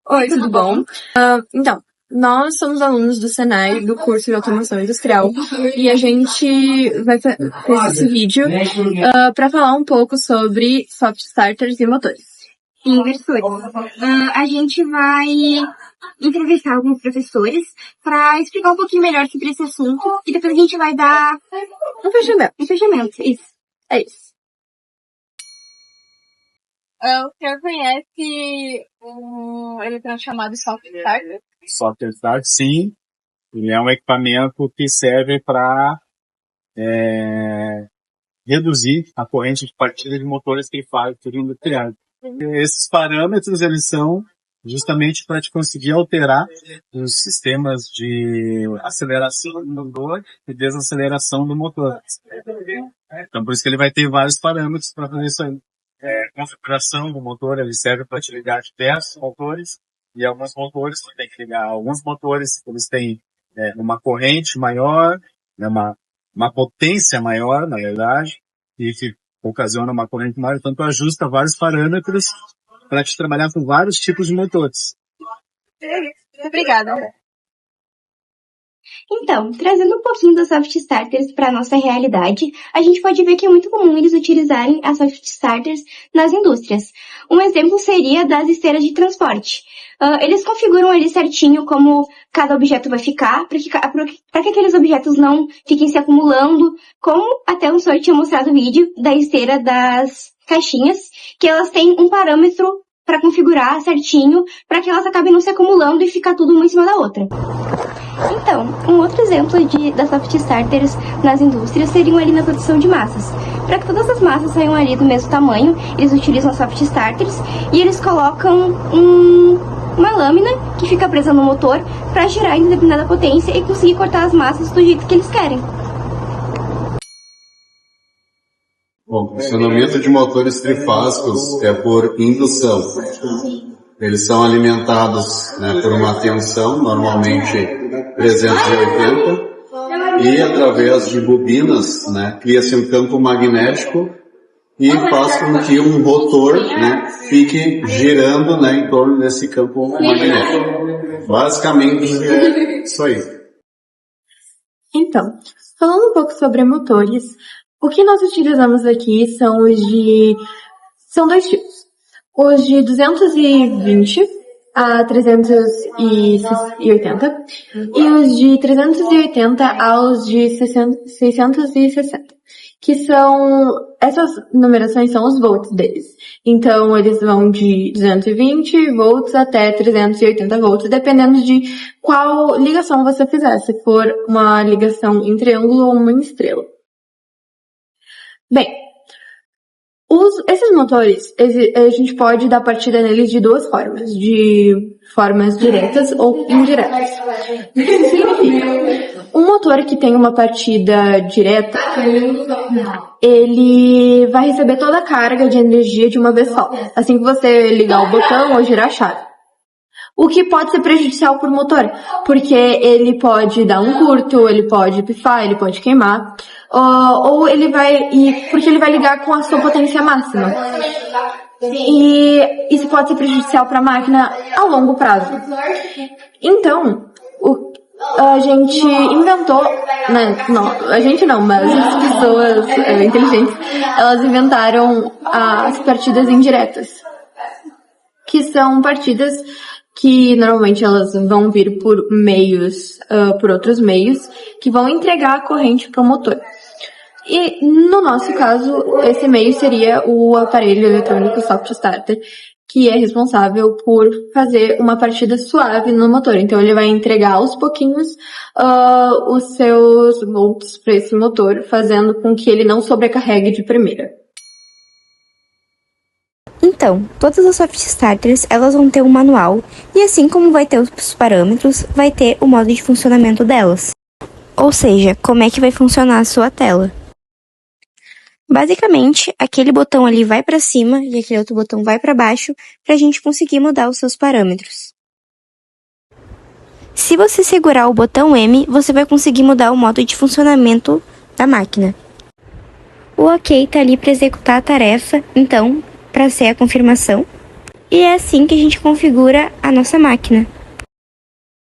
Oi, tudo bom? Então, nós somos alunos do Senai, do curso de Automação Industrial, e a gente fez esse vídeo para falar um pouco sobre soft starters e motores. Inversores. A gente vai entrevistar alguns professores para explicar um pouquinho melhor sobre esse assunto e depois a gente vai dar Um fechamento. Isso. É isso. O senhor conhece um eletrônico chamado soft starter? Soft start, sim. Ele é um equipamento que serve para reduzir a corrente de partida de motores trifásios industriais. Esses parâmetros, eles são justamente para te conseguir alterar os sistemas de aceleração do motor e desaceleração do motor. Então, por isso que ele vai ter vários parâmetros para fazer isso aí. Configuração do motor, ele serve para te ligar diversos motores, e alguns motores você tem que ligar. Alguns motores, eles têm uma corrente maior, né, uma potência maior, na verdade, e que ocasiona uma corrente maior, então tu ajusta vários parâmetros para te trabalhar com vários tipos de motores. Obrigada. Então, trazendo um pouquinho dos soft starters para a nossa realidade, a gente pode ver que é muito comum eles utilizarem as soft starters nas indústrias. Um exemplo seria das esteiras de transporte. Eles configuram ali certinho como cada objeto vai ficar, para que aqueles objetos não fiquem se acumulando, como até o senhor tinha mostrado o vídeo da esteira das caixinhas, que elas têm um parâmetro para configurar certinho, para que elas acabem não se acumulando e ficar tudo uma em cima da outra. Então, um outro exemplo das soft starters nas indústrias seriam ali na produção de massas. Para que todas as massas saiam ali do mesmo tamanho, eles utilizam soft starters e eles colocam uma lâmina que fica presa no motor para girar em determinada potência e conseguir cortar as massas do jeito que eles querem. Bom, o funcionamento de motores trifásicos é por indução. Eles são alimentados, por uma tensão, normalmente 380, e através de bobinas, cria-se um campo magnético e faz com que um rotor, fique girando, em torno desse campo magnético. Basicamente é isso aí. Então, falando um pouco sobre motores, o que nós utilizamos aqui são dois tipos. Os de 220 a 380 e os de 380 aos de 660, que essas numerações são os volts deles. Então, eles vão de 220 volts até 380 volts, dependendo de qual ligação você fizer, se for uma ligação em triângulo ou uma em estrela. Bem, esses motores, a gente pode dar partida neles de duas formas, de formas diretas ou indiretas. O que significa? Um motor que tem uma partida direta, ele vai receber toda a carga de energia de uma vez só, assim que você ligar o botão ou girar a chave. O que pode ser prejudicial para o motor, porque ele pode dar um curto, ele pode pifar, ele pode queimar, porque ele vai ligar com a sua potência máxima. E isso pode ser prejudicial para a máquina a longo prazo. Então, a gente inventou, mas as pessoas inteligentes, elas inventaram as partidas indiretas, que são partidas que normalmente elas vão vir por outros meios, que vão entregar a corrente para o motor. E, no nosso caso, esse meio seria o aparelho eletrônico soft starter, que é responsável por fazer uma partida suave no motor. Então, ele vai entregar aos pouquinhos os seus volts para esse motor, fazendo com que ele não sobrecarregue de primeira. Então, todas as soft starters, elas vão ter um manual, e assim como vai ter os parâmetros, vai ter o modo de funcionamento delas. Ou seja, como é que vai funcionar a sua tela. Basicamente, aquele botão ali vai para cima e aquele outro botão vai para baixo para a gente conseguir mudar os seus parâmetros. Se você segurar o botão M, você vai conseguir mudar o modo de funcionamento da máquina. O OK está ali para executar a tarefa, então, para ser a confirmação. e é assim que a gente configura a nossa máquina.